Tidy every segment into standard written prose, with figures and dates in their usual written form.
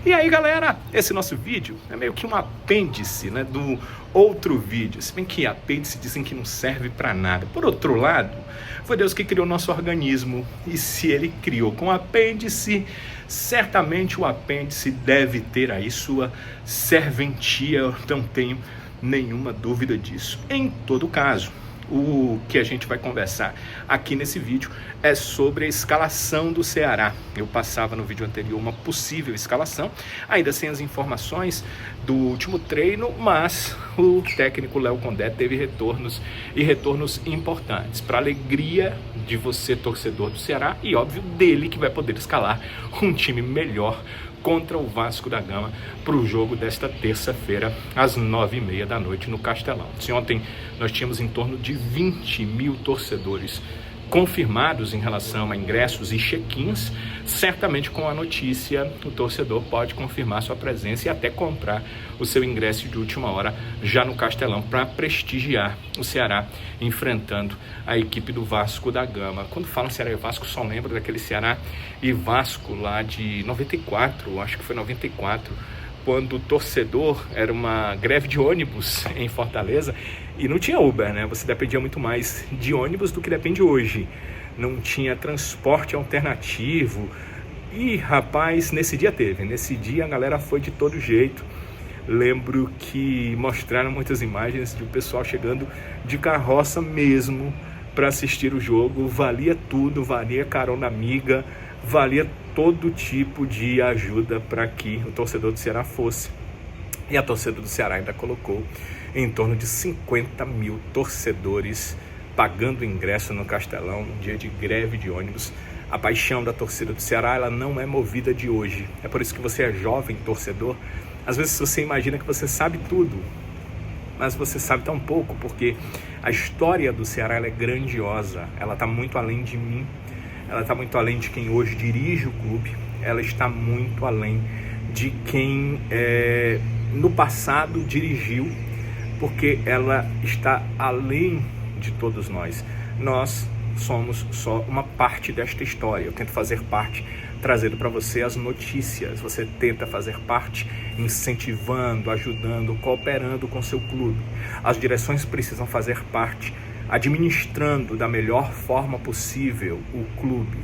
E aí galera, esse nosso vídeo é meio que um apêndice, né, do outro vídeo. Se bem que apêndice dizem que não serve para nada. Por outro lado, foi Deus que criou nosso organismo. E se ele criou com apêndice, certamente o apêndice deve ter aí sua serventia. Eu não tenho nenhuma dúvida disso. Em todo caso, o que a gente vai conversar aqui nesse vídeo é sobre a escalação do Ceará. Eu passava no vídeo anterior uma possível escalação, ainda sem as informações do último treino, mas o técnico Léo Condé teve retornos importantes, para alegria de você, torcedor do Ceará, e óbvio dele, que vai poder escalar um time melhor contra o Vasco da Gama para o jogo desta terça-feira às 9h30 da noite no Castelão. Se ontem nós tínhamos em torno de 20 mil torcedores confirmados em relação a ingressos e check-ins, certamente com a notícia o torcedor pode confirmar sua presença e até comprar o seu ingresso de última hora já no Castelão para prestigiar o Ceará enfrentando a equipe do Vasco da Gama. Quando falam Ceará e Vasco, só lembro daquele Ceará e Vasco lá de 94, acho que foi 94, quando o torcedor era uma greve de ônibus em Fortaleza e não tinha Uber, né? Você dependia muito mais de ônibus do que depende hoje. Não tinha transporte alternativo. E, rapaz, nesse dia teve. Nesse dia a galera foi de todo jeito. Lembro que mostraram muitas imagens de o pessoal chegando de carroça mesmo para assistir o jogo. Valia tudo, valia carona amiga, valia todo tipo de ajuda para que o torcedor do Ceará fosse. E a torcida do Ceará ainda colocou em torno de 50 mil torcedores pagando ingresso no Castelão, num dia de greve de ônibus. A paixão da torcida do Ceará, ela não é movida de hoje. É por isso que você é jovem torcedor. Às vezes você imagina que você sabe tudo, mas você sabe tão pouco, porque a história do Ceará ela é grandiosa. Ela está muito além de mim. Ela está muito além de quem hoje dirige o clube. Ela está muito além de quem no passado dirigiu, porque ela está além de todos nós. Nós somos só uma parte desta história. Eu tento fazer parte, trazendo para você as notícias. Você tenta fazer parte, incentivando, ajudando, cooperando com seu clube. As direções precisam fazer parte, administrando da melhor forma possível o clube.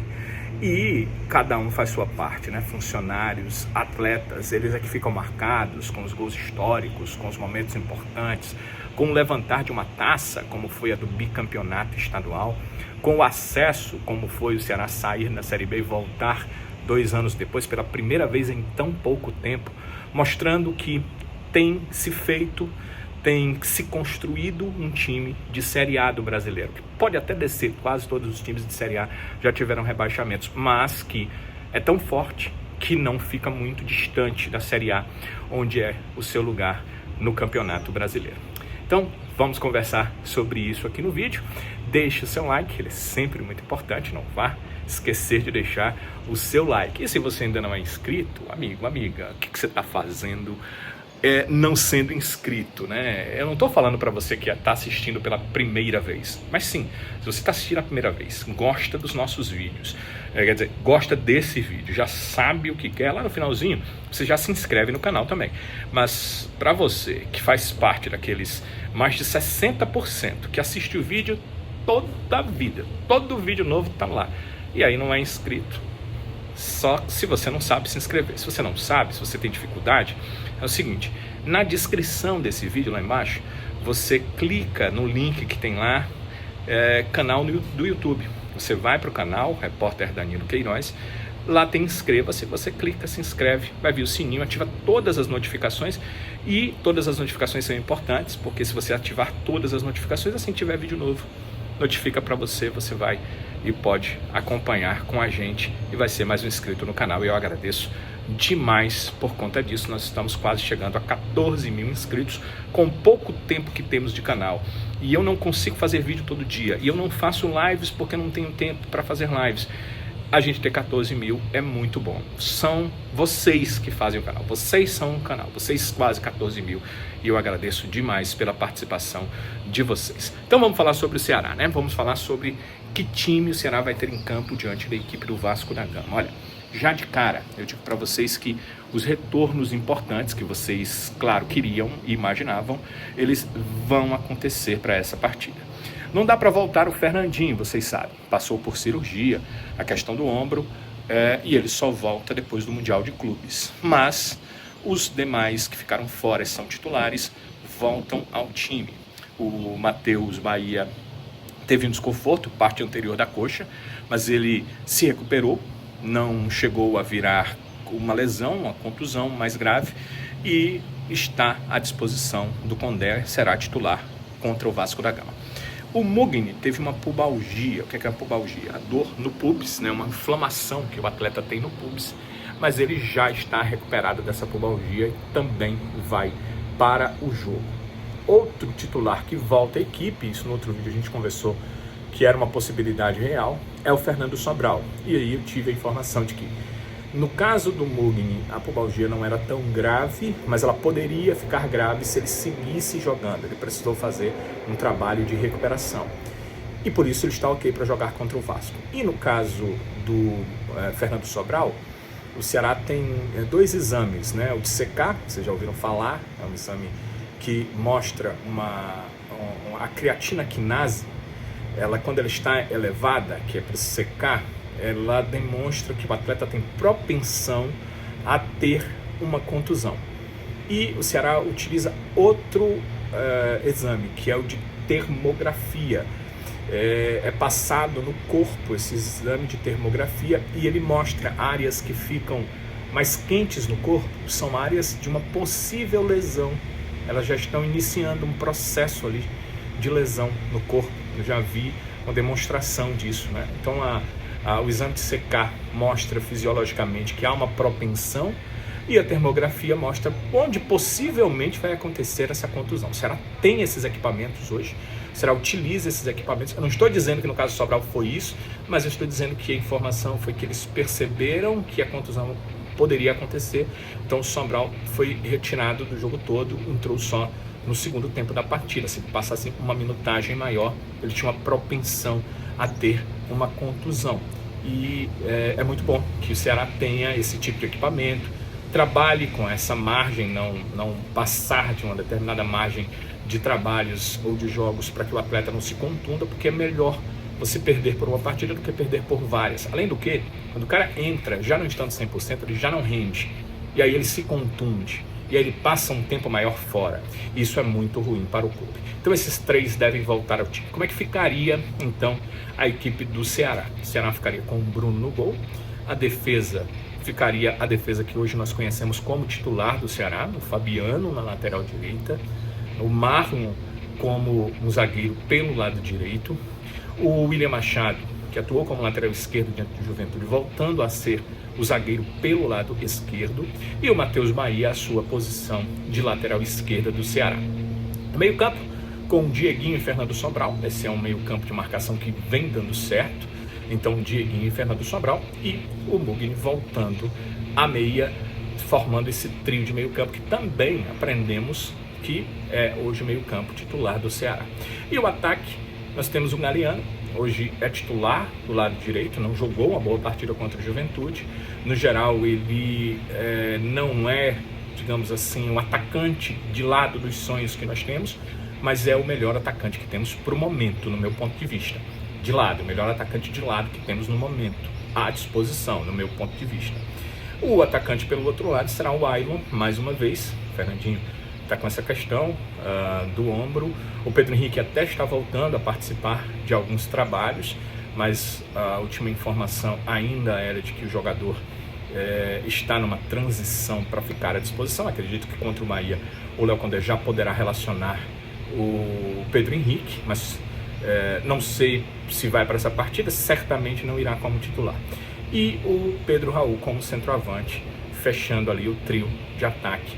E cada um faz sua parte, né? Funcionários, atletas, eles é que ficam marcados com os gols históricos, com os momentos importantes, com o levantar de uma taça, como foi a do bicampeonato estadual, com o acesso, como foi o Ceará sair na Série B e voltar 2 anos depois, pela primeira vez em tão pouco tempo, mostrando que tem se feito, tem se construído um time de Série A do brasileiro, que pode até descer, quase todos os times de Série A já tiveram rebaixamentos, mas que é tão forte que não fica muito distante da Série A, onde é o seu lugar no Campeonato Brasileiro. Então, vamos conversar sobre isso aqui no vídeo. Deixe o seu like, ele é sempre muito importante, não vá esquecer de deixar o seu like. E se você ainda não é inscrito, amigo, amiga, o que você está fazendo não sendo inscrito, né? Eu não estou falando para você que está assistindo pela primeira vez, mas sim, se você está assistindo a primeira vez, gosta dos nossos vídeos, quer dizer, gosta desse vídeo, já sabe o que quer, lá no finalzinho você já se inscreve no canal também. Mas para você que faz parte daqueles mais de 60% que assiste o vídeo toda a vida, todo vídeo novo está lá, e aí não é inscrito, só se você não sabe se inscrever. Se você não sabe, se você tem dificuldade, é o seguinte: na descrição desse vídeo lá embaixo, você clica no link que tem lá, canal do YouTube. Você vai para o canal Repórter Danilo Queiroz, lá tem inscreva-se, você clica, se inscreve, vai vir o sininho, ativa todas as notificações, e todas as notificações são importantes, porque se você ativar todas as notificações, assim tiver vídeo novo, notifica para você, você vai e pode acompanhar com a gente e vai ser mais um inscrito no canal. E eu agradeço demais por conta disso. Nós estamos quase chegando a 14 mil inscritos com pouco tempo que temos de canal. E eu não consigo fazer vídeo todo dia. E eu não faço lives porque não tenho tempo para fazer lives. A gente ter 14 mil é muito bom. São vocês que fazem o canal. Vocês são o canal. Vocês quase 14 mil. E eu agradeço demais pela participação de vocês. Então vamos falar sobre o Ceará, né? Vamos falar sobre que time o Ceará vai ter em campo diante da equipe do Vasco da Gama. Olha, já de cara, eu digo para vocês que os retornos importantes que vocês, claro, queriam e imaginavam, eles vão acontecer para essa partida. Não dá para voltar o Fernandinho, vocês sabem, passou por cirurgia, a questão do ombro, e ele só volta depois do Mundial de Clubes. Mas os demais que ficaram fora e são titulares voltam ao time. O Matheus Bahia teve um desconforto, parte anterior da coxa, mas ele se recuperou, não chegou a virar uma lesão, uma contusão mais grave, e está à disposição do Condé, será titular contra o Vasco da Gama. O Mugni teve uma pubalgia. O que é a pubalgia? A dor no pubis, né? Uma inflamação que o atleta tem no pubis, mas ele já está recuperado dessa pubalgia e também vai para o jogo. Outro titular que volta à equipe, isso no outro vídeo a gente conversou que era uma possibilidade real, é o Fernando Sobral. E aí eu tive a informação de que, no caso do Mugni, a pubalgia não era tão grave, mas ela poderia ficar grave se ele seguisse jogando. Ele precisou fazer um trabalho de recuperação. E por isso ele está ok para jogar contra o Vasco. E no caso do Fernando Sobral, o Ceará tem dois exames, né? O de secar, vocês já ouviram falar, é um exame que mostra a creatina quinase. Ela, quando ela está elevada, que é para secar, ela demonstra que o atleta tem propensão a ter uma contusão. E o Ceará utiliza outro exame, que é o de termografia. É passado no corpo esse exame de termografia e ele mostra áreas que ficam mais quentes no corpo, são áreas de uma possível lesão. Elas já estão iniciando um processo ali de lesão no corpo. Eu já vi uma demonstração disso, né? Então o exame de secar mostra fisiologicamente que há uma propensão e a termografia mostra onde possivelmente vai acontecer essa contusão. O Ceará tem esses equipamentos hoje, o Ceará utiliza esses equipamentos. Eu não estou dizendo que no caso do Sobral foi isso, mas eu estou dizendo que a informação foi que eles perceberam que a contusão poderia acontecer. Então o Sobral foi retirado do jogo todo, entrou só no segundo tempo da partida. Se passasse uma minutagem maior, ele tinha uma propensão a ter uma contusão. E é muito bom que o Ceará tenha esse tipo de equipamento, trabalhe com essa margem, não passar de uma determinada margem de trabalhos ou de jogos para que o atleta não se contunda, porque é melhor você perder por uma partida do que perder por várias. Além do que, quando o cara entra, já não estando 100%, ele já não rende, e aí ele se contunde, e aí ele passa um tempo maior fora. Isso é muito ruim para o clube. Então esses três devem voltar ao time. Como é que ficaria, então, a equipe do Ceará? O Ceará ficaria com o Bruno no gol, a defesa ficaria a defesa que hoje nós conhecemos como titular do Ceará, o Fabiano na lateral direita, o Marlon como um zagueiro pelo lado direito, o William Machado, que atuou como lateral esquerdo diante do Juventude, voltando a ser o zagueiro pelo lado esquerdo, e o Matheus Bahia a sua posição de lateral esquerda do Ceará. No meio campo, com o Dieguinho e Fernando Sobral, esse é um meio campo de marcação que vem dando certo. Então, Dieguinho e Fernando Sobral e o Mugni voltando à meia, formando esse trio de meio campo que também aprendemos que é hoje o meio campo titular do Ceará. E o ataque, nós temos o Galeano, hoje é titular do lado direito, não jogou uma boa partida contra a Juventude. No geral, ele não é, digamos assim, um atacante de lado dos sonhos que nós temos, mas é o melhor atacante que temos para o momento, no meu ponto de vista. De lado, o melhor atacante de lado que temos no momento, à disposição, no meu ponto de vista. O atacante pelo outro lado será o Ailon, mais uma vez. O Fernandinho está com essa questão do ombro. O Pedro Henrique até está voltando a participar de alguns trabalhos, mas a última informação ainda era de que o jogador está numa transição para ficar à disposição. Acredito que contra o Bahia o Léo Condé já poderá relacionar o Pedro Henrique, mas não sei se vai para essa partida, certamente não irá como titular. E o Pedro Raul como centroavante, fechando ali o trio de ataque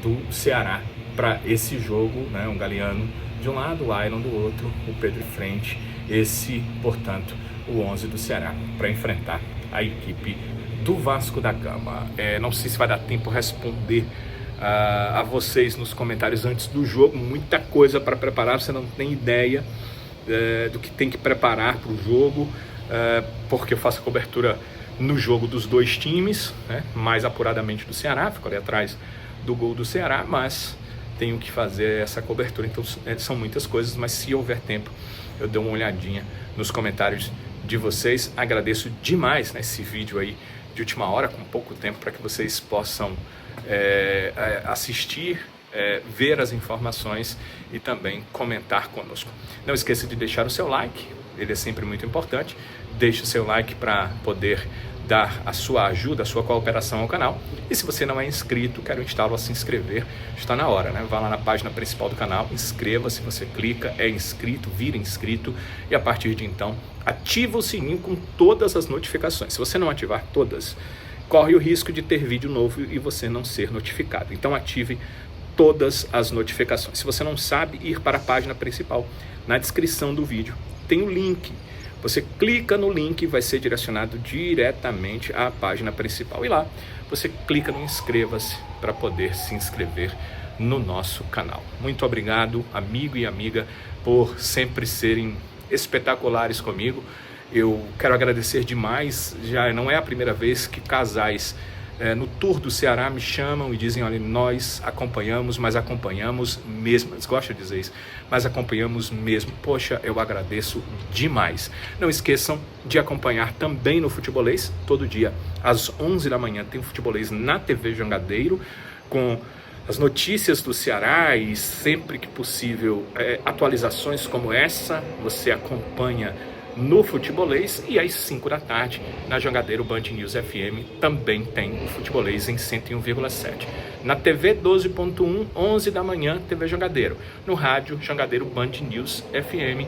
do Ceará para esse jogo, né? Um Galeano de um lado, o Ailon do outro, o Pedro em frente. Esse, portanto, o 11 do Ceará para enfrentar a equipe do Vasco da Gama. Não sei se vai dar tempo responder a vocês nos comentários antes do jogo, muita coisa para preparar, você não tem ideia do que tem que preparar para o jogo, porque eu faço cobertura no jogo dos dois times, né? Mais apuradamente do Ceará, fico ali atrás do gol do Ceará, mas tenho que fazer essa cobertura, então são muitas coisas, mas se houver tempo eu dou uma olhadinha nos comentários de vocês. Agradeço demais, né, esse vídeo aí de última hora, com pouco tempo, para que vocês possam assistir, ver as informações e também comentar conosco. Não esqueça de deixar o seu like, ele é sempre muito importante. Deixe o seu like para poder dar a sua ajuda, a sua cooperação ao canal. E se você não é inscrito, quero instar-lo a se inscrever. Está na hora, né? Vá lá na página principal do canal, inscreva-se, você clica, é inscrito, vira inscrito e a partir de então ativa o sininho com todas as notificações. Se você não ativar todas, corre o risco de ter vídeo novo e você não ser notificado. Então ative todas as notificações. Se você não sabe ir para a página principal, na descrição do vídeo tem o link. Você clica no link e vai ser direcionado diretamente à página principal. E lá você clica no inscreva-se para poder se inscrever no nosso canal. Muito obrigado, amigo e amiga, por sempre serem espetaculares comigo. Eu quero agradecer demais, já não é a primeira vez que casais no Tour do Ceará me chamam e dizem: olha, nós acompanhamos, mas acompanhamos mesmo. Eles gostam de dizer isso, mas acompanhamos mesmo. Poxa, eu agradeço demais. Não esqueçam de acompanhar também no Futebolês. Todo dia às 11 da manhã tem o Futebolês na TV Jangadeiro, com as notícias do Ceará e sempre que possível atualizações como essa você acompanha no Futebolês. E às 5 da tarde na Jangadeiro Band News FM também tem o Futebolês em 101,7. Na TV 12.1, 11 da manhã, TV Jangadeiro. No rádio, Jangadeiro Band News FM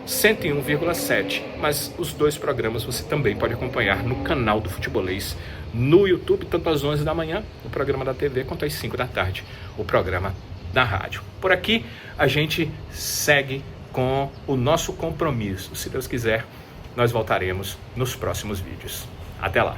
101,7. Mas os dois programas você também pode acompanhar no canal do Futebolês no YouTube, tanto às 11 da manhã, o programa da TV, quanto às 5 da tarde, o programa da rádio. Por aqui a gente segue com o nosso compromisso. Se Deus quiser, nós voltaremos nos próximos vídeos. Até lá!